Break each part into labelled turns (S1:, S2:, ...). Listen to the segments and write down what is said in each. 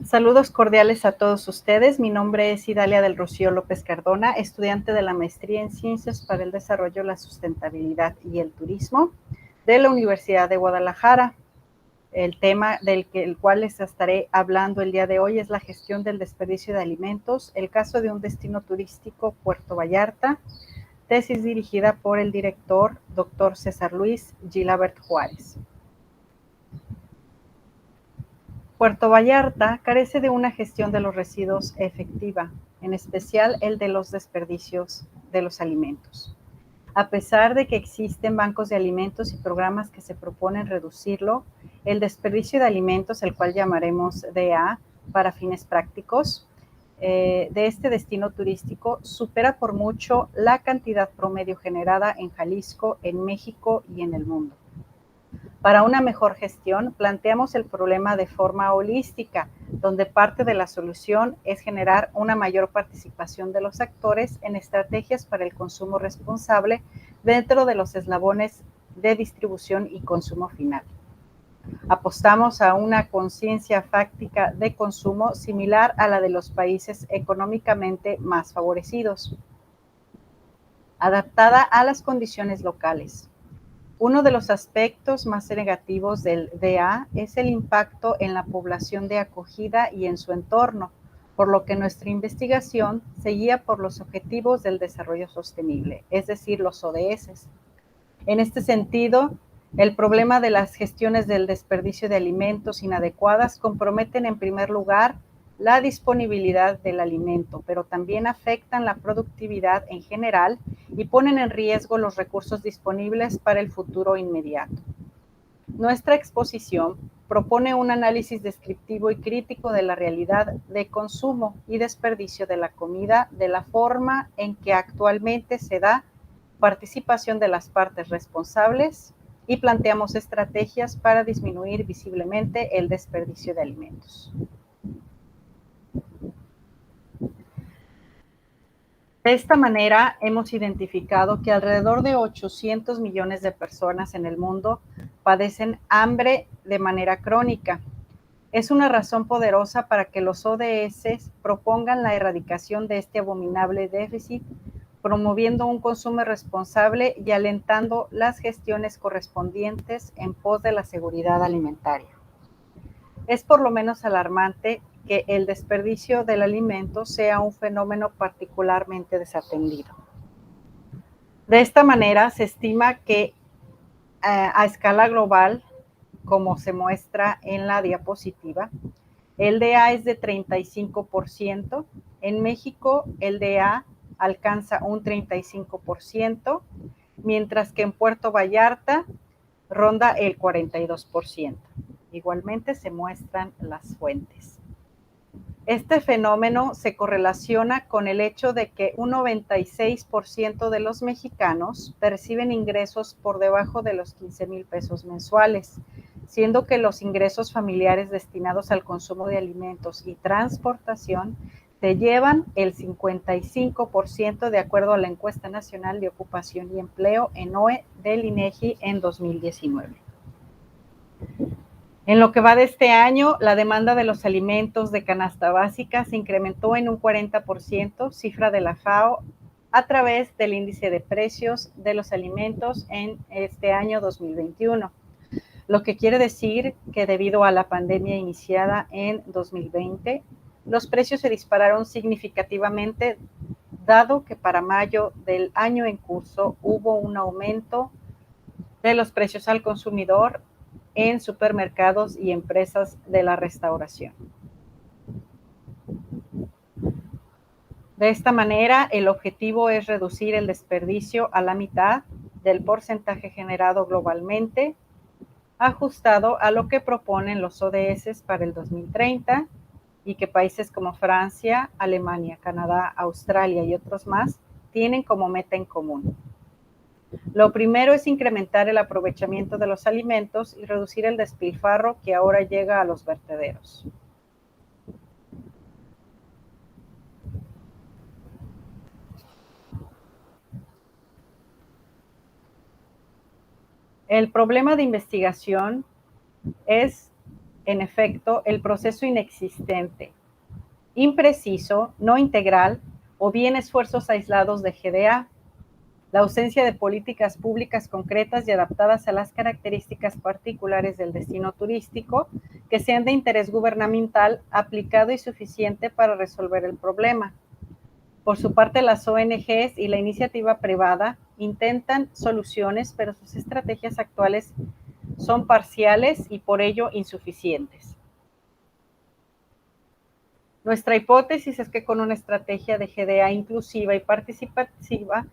S1: Saludos cordiales a todos ustedes. Mi nombre es Idalia del Rocío López Cardona, estudiante de la Maestría en Ciencias para el Desarrollo, la Sustentabilidad y el Turismo de la Universidad de Guadalajara. El tema el cual les estaré hablando el día de hoy es la gestión del desperdicio de alimentos, el caso de un destino turístico, Puerto Vallarta, tesis dirigida por el director Dr. César Luis Gilabert Juárez. Puerto Vallarta carece de una gestión de los residuos efectiva, en especial el de los desperdicios de los alimentos. A pesar de que existen bancos de alimentos y programas que se proponen reducirlo, el desperdicio de alimentos, el cual llamaremos DA para fines prácticos, de este destino turístico supera por mucho la cantidad promedio generada en Jalisco, en México y en el mundo. Para una mejor gestión, planteamos el problema de forma holística, donde parte de la solución es generar una mayor participación de los actores en estrategias para el consumo responsable dentro de los eslabones de distribución y consumo final. Apostamos a una conciencia fáctica de consumo similar a la de los países económicamente más favorecidos, adaptada a las condiciones locales. Uno de los aspectos más negativos del DA es el impacto en la población de acogida y en su entorno, por lo que nuestra investigación se guía por los Objetivos del Desarrollo Sostenible, es decir, los ODS. En este sentido, el problema de las gestiones del desperdicio de alimentos inadecuadas comprometen en primer lugar la disponibilidad del alimento, pero también afectan la productividad en general y ponen en riesgo los recursos disponibles para el futuro inmediato. Nuestra exposición propone un análisis descriptivo y crítico de la realidad de consumo y desperdicio de la comida, de la forma en que actualmente se da participación de las partes responsables y planteamos estrategias para disminuir visiblemente el desperdicio de alimentos. De esta manera, hemos identificado que alrededor de 800 millones de personas en el mundo padecen hambre de manera crónica. Es una razón poderosa para que los ODS propongan la erradicación de este abominable déficit, promoviendo un consumo responsable y alentando las gestiones correspondientes en pos de la seguridad alimentaria. Es por lo menos alarmante que el desperdicio del alimento sea un fenómeno particularmente desatendido. De esta manera, se estima que a escala global, como se muestra en la diapositiva, el DA es de 35%, en México el DA alcanza un 35%, mientras que en Puerto Vallarta ronda el 42%. Igualmente se muestran las fuentes. Este fenómeno se correlaciona con el hecho de que un 96% de los mexicanos perciben ingresos por debajo de los 15,000 pesos mensuales, siendo que los ingresos familiares destinados al consumo de alimentos y transportación se llevan el 55% de acuerdo a la Encuesta Nacional de Ocupación y Empleo (ENOE) del INEGI en 2019. En lo que va de este año, la demanda de los alimentos de canasta básica se incrementó en un 40%, cifra de la FAO, a través del índice de precios de los alimentos en este año 2021. Lo que quiere decir que debido a la pandemia iniciada en 2020, los precios se dispararon significativamente, dado que para mayo del año en curso hubo un aumento de los precios al consumidor en supermercados y empresas de la restauración. De esta manera, el objetivo es reducir el desperdicio a la mitad del porcentaje generado globalmente, ajustado a lo que proponen los ODS para el 2030 y que países como Francia, Alemania, Canadá, Australia y otros más tienen como meta en común. Lo primero es incrementar el aprovechamiento de los alimentos y reducir el despilfarro que ahora llega a los vertederos. El problema de investigación es en efecto, el proceso inexistente, impreciso, no integral o bien esfuerzos aislados de GDA, la ausencia de políticas públicas concretas y adaptadas a las características particulares del destino turístico que sean de interés gubernamental aplicado y suficiente para resolver el problema. Por su parte, las ONGs y la iniciativa privada intentan soluciones, pero sus estrategias actuales son parciales y por ello insuficientes. Nuestra hipótesis es que con una estrategia de GDA inclusiva y participativa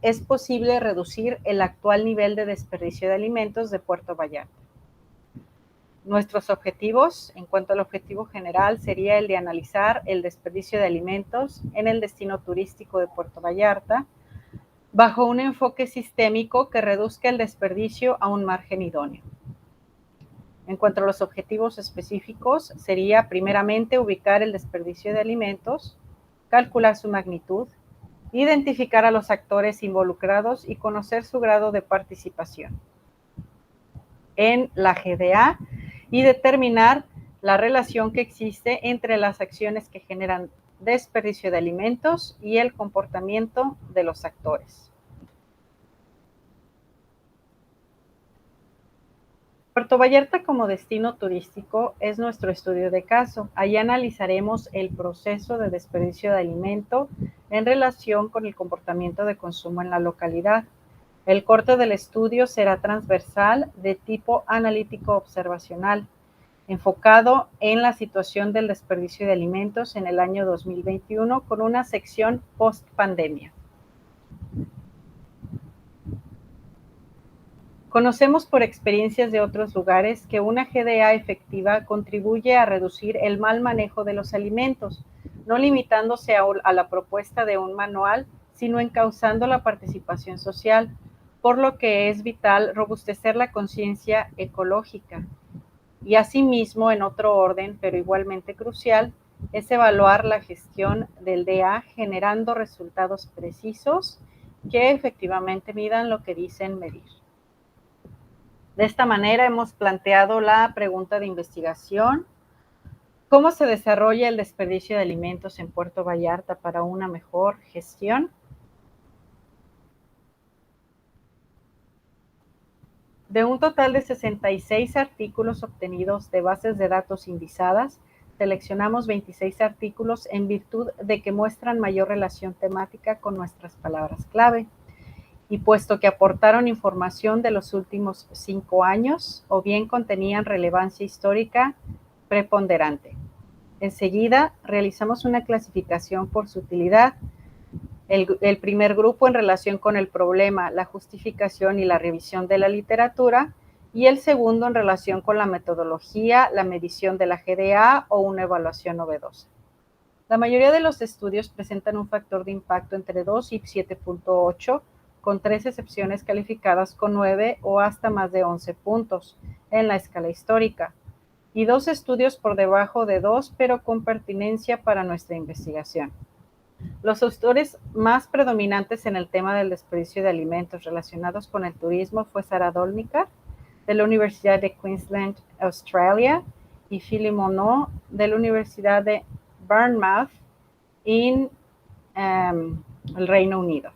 S1: es posible reducir el actual nivel de desperdicio de alimentos de Puerto Vallarta. Nuestros objetivos, en cuanto al objetivo general, sería el de analizar el desperdicio de alimentos en el destino turístico de Puerto Vallarta bajo un enfoque sistémico que reduzca el desperdicio a un margen idóneo. En cuanto a los objetivos específicos, sería primeramente ubicar el desperdicio de alimentos, calcular su magnitud, identificar a los actores involucrados y conocer su grado de participación en la GDA y determinar la relación que existe entre las acciones que generan desperdicio de alimentos y el comportamiento de los actores. Puerto Vallarta como destino turístico es nuestro estudio de caso. Allí analizaremos el proceso de desperdicio de alimento en relación con el comportamiento de consumo en la localidad. El corte del estudio será transversal de tipo analítico observacional, enfocado en la situación del desperdicio de alimentos en el año 2021 con una sección post-pandemia. Conocemos por experiencias de otros lugares que una GDA efectiva contribuye a reducir el mal manejo de los alimentos, no limitándose a la propuesta de un manual, sino encauzando la participación social, por lo que es vital robustecer la conciencia ecológica. Y asimismo, en otro orden, pero igualmente crucial, es evaluar la gestión del DA generando resultados precisos que efectivamente midan lo que dicen medir. De esta manera hemos planteado la pregunta de investigación: ¿cómo se desarrolla el desperdicio de alimentos en Puerto Vallarta para una mejor gestión? De un total de 66 artículos obtenidos de bases de datos indizadas, seleccionamos 26 artículos en virtud de que muestran mayor relación temática con nuestras palabras clave. Y puesto que aportaron información de los últimos 5 años o bien contenían relevancia histórica preponderante. Enseguida realizamos una clasificación por su utilidad. El primer grupo en relación con el problema, la justificación y la revisión de la literatura, y el segundo en relación con la metodología, la medición de la GDA o una evaluación novedosa. La mayoría de los estudios presentan un factor de impacto entre 2 y 7.8, con 3 excepciones calificadas con 9 o hasta más de 11 puntos en la escala histórica, y 2 estudios por debajo de 2, pero con pertinencia para nuestra investigación. Los autores más predominantes en el tema del desperdicio de alimentos relacionados con el turismo fue Sarah Dolnicar, de la Universidad de Queensland, Australia, y Philip Monod, de la Universidad de Bournemouth, en el Reino Unido.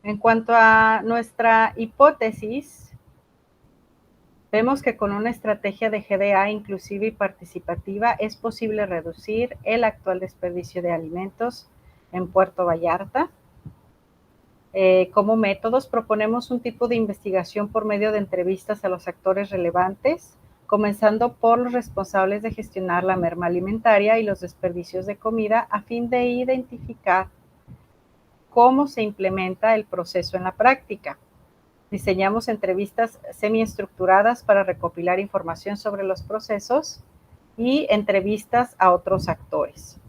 S1: En cuanto a nuestra hipótesis, vemos que con una estrategia de GDA inclusiva y participativa es posible reducir el actual desperdicio de alimentos en Puerto Vallarta. Como métodos proponemos un tipo de investigación por medio de entrevistas a los actores relevantes, comenzando por los responsables de gestionar la merma alimentaria y los desperdicios de comida, a fin de identificar cómo se implementa el proceso en la práctica. Diseñamos entrevistas semiestructuradas para recopilar información sobre los procesos y entrevistas a otros actores.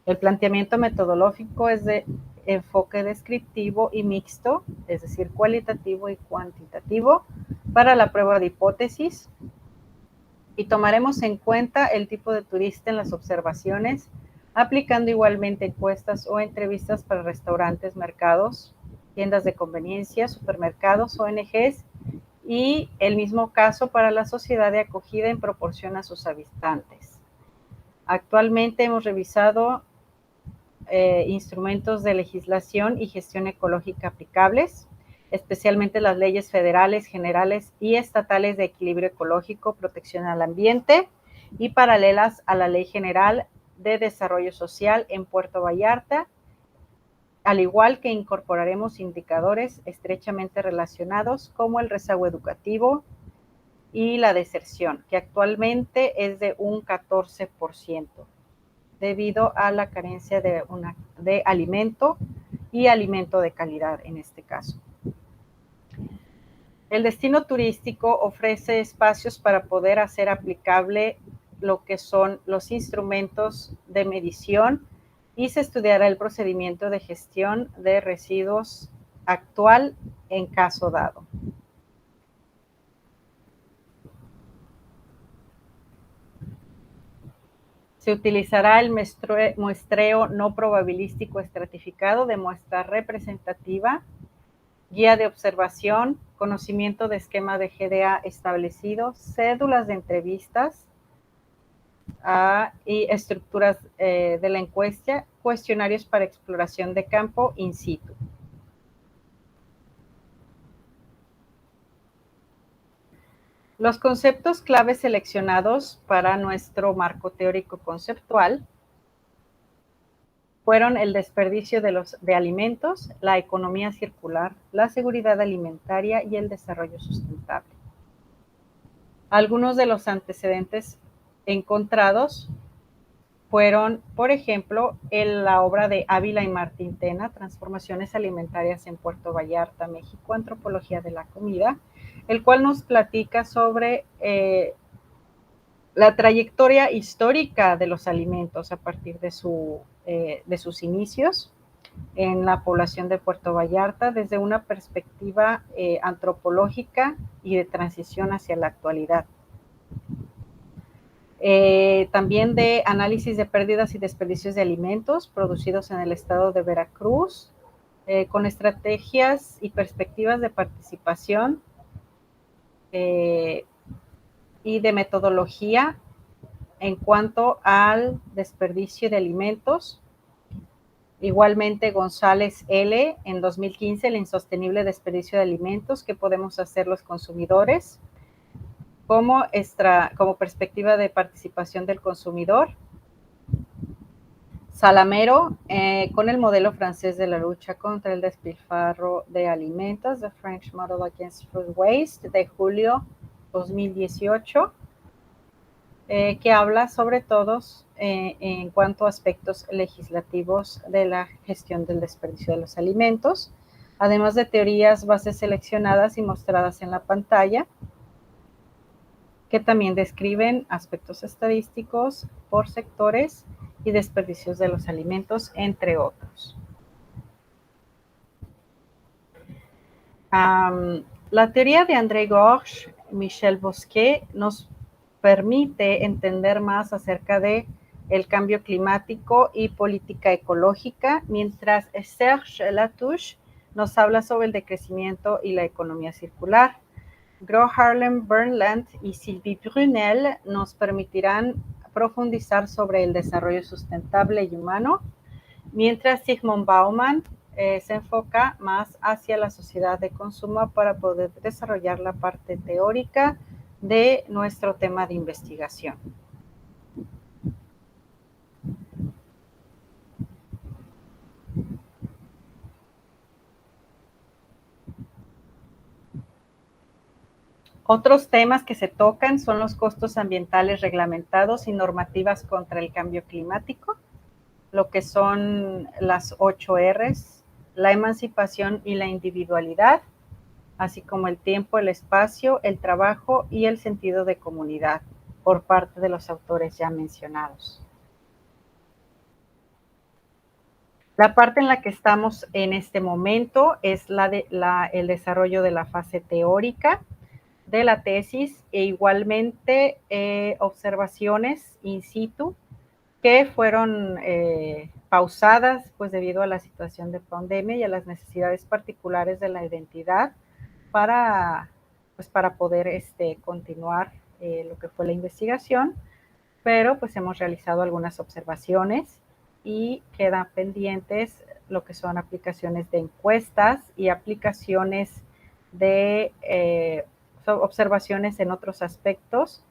S1: El planteamiento metodológico es de enfoque descriptivo y mixto, es decir, cualitativo y cuantitativo, para la prueba de hipótesis. y tomaremos en cuenta el tipo de turista en las observaciones, aplicando igualmente encuestas o entrevistas para restaurantes, mercados, tiendas de conveniencia, supermercados, ONGs y el mismo caso para la sociedad de acogida en proporción a sus habitantes. Actualmente hemos revisado instrumentos de legislación y gestión ecológica aplicables, especialmente las leyes federales, generales y estatales de equilibrio ecológico, protección al ambiente y paralelas a la Ley General de Desarrollo Social en Puerto Vallarta, al igual que incorporaremos indicadores estrechamente relacionados como el rezago educativo y la deserción, que actualmente es de un 14%, debido a la carencia de alimento y alimento de calidad en este caso. El destino turístico ofrece espacios para poder hacer aplicable lo que son los instrumentos de medición y se estudiará el procedimiento de gestión de residuos actual en caso dado. Se utilizará el muestreo no probabilístico estratificado de muestra representativa, guía de observación, conocimiento de esquema de GDA establecido, cédulas de entrevistas y estructuras de la encuesta, cuestionarios para exploración de campo in situ. Los conceptos clave seleccionados para nuestro marco teórico conceptual fueron el desperdicio de alimentos, la economía circular, la seguridad alimentaria y el desarrollo sustentable. Algunos de los antecedentes encontrados fueron, por ejemplo, la obra de Ávila y Martín Tena, Transformaciones Alimentarias en Puerto Vallarta, México, Antropología de la Comida, el cual nos platica sobre la trayectoria histórica de los alimentos a partir de sus inicios en la población de Puerto Vallarta desde una perspectiva antropológica y de transición hacia la actualidad. También de análisis de pérdidas y desperdicios de alimentos producidos en el estado de Veracruz, con estrategias y perspectivas de participación y de metodología en cuanto al desperdicio de alimentos. Igualmente González L. en 2015, el insostenible desperdicio de alimentos, ¿qué podemos hacer los consumidores? Como perspectiva de participación del consumidor. Salamero, con el modelo francés de la lucha contra el despilfarro de alimentos, The French Model Against Food Waste, de julio 2018, que habla sobre todo en cuanto a aspectos legislativos de la gestión del desperdicio de los alimentos, además de teorías bases seleccionadas y mostradas en la pantalla, que también describen aspectos estadísticos por sectores y desperdicios de los alimentos, entre otros. La teoría de André Gorge, Michel Bosquet, nos permite entender más acerca de el cambio climático y política ecológica, mientras Serge Latouche nos habla sobre el decrecimiento y la economía circular. Gro Harlem Brundtland y Sylvie Brunel nos permitirán profundizar sobre el desarrollo sustentable y humano, mientras Zygmunt Bauman se enfoca más hacia la sociedad de consumo para poder desarrollar la parte teórica de nuestro tema de investigación. Otros temas que se tocan son los costos ambientales reglamentados y normativas contra el cambio climático, lo que son las 8 R's, la emancipación y la individualidad, así como el tiempo, el espacio, el trabajo y el sentido de comunidad por parte de los autores ya mencionados. La parte en la que estamos en este momento es el desarrollo de la fase teórica, de la tesis e igualmente observaciones in situ que fueron pausadas pues debido a la situación de pandemia y a las necesidades particulares de la identidad para poder continuar lo que fue la investigación, pero pues hemos realizado algunas observaciones y quedan pendientes lo que son aplicaciones de encuestas y aplicaciones de observaciones en otros aspectos,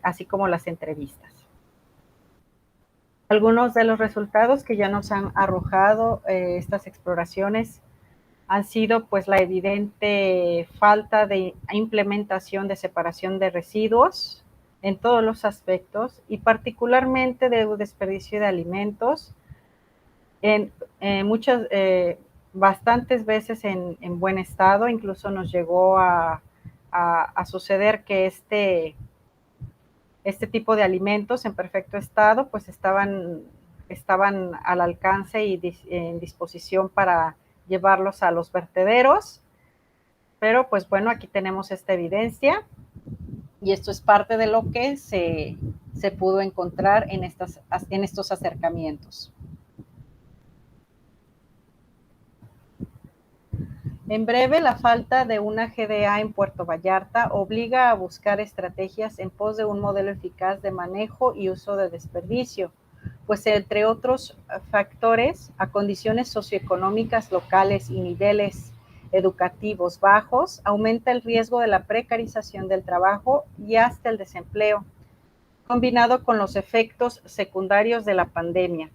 S1: así como las entrevistas. Algunos de los resultados que ya nos han arrojado estas exploraciones han sido pues la evidente falta de implementación de separación de residuos en todos los aspectos y particularmente de desperdicio de alimentos en bastantes veces en buen estado. Incluso nos llegó a suceder que este tipo de alimentos en perfecto estado pues estaban al alcance y en disposición para llevarlos a los vertederos, pero pues bueno, aquí tenemos esta evidencia y esto es parte de lo que se pudo encontrar en estos acercamientos. En breve, la falta de una GDA en Puerto Vallarta obliga a buscar estrategias en pos de un modelo eficaz de manejo y uso de desperdicio, pues entre otros factores, a condiciones socioeconómicas locales y niveles educativos bajos, aumenta el riesgo de la precarización del trabajo y hasta el desempleo, combinado con los efectos secundarios de la pandemia,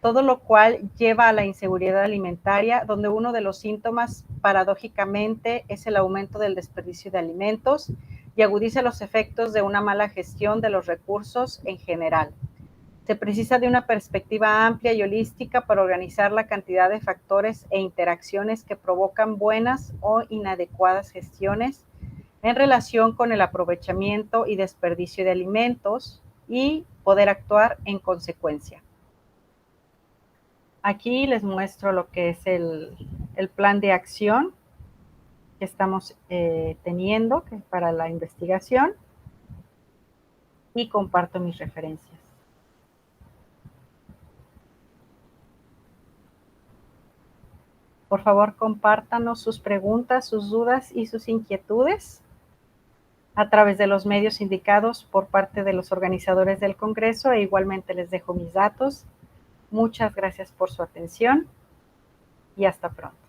S1: todo lo cual lleva a la inseguridad alimentaria, donde uno de los síntomas, paradójicamente, es el aumento del desperdicio de alimentos y agudiza los efectos de una mala gestión de los recursos en general. Se precisa de una perspectiva amplia y holística para organizar la cantidad de factores e interacciones que provocan buenas o inadecuadas gestiones en relación con el aprovechamiento y desperdicio de alimentos y poder actuar en consecuencia. Aquí les muestro lo que es el plan de acción que estamos teniendo para la investigación y comparto mis referencias. Por favor, compártanos sus preguntas, sus dudas y sus inquietudes a través de los medios indicados por parte de los organizadores del Congreso e igualmente les dejo mis datos. Muchas gracias por su atención y hasta pronto.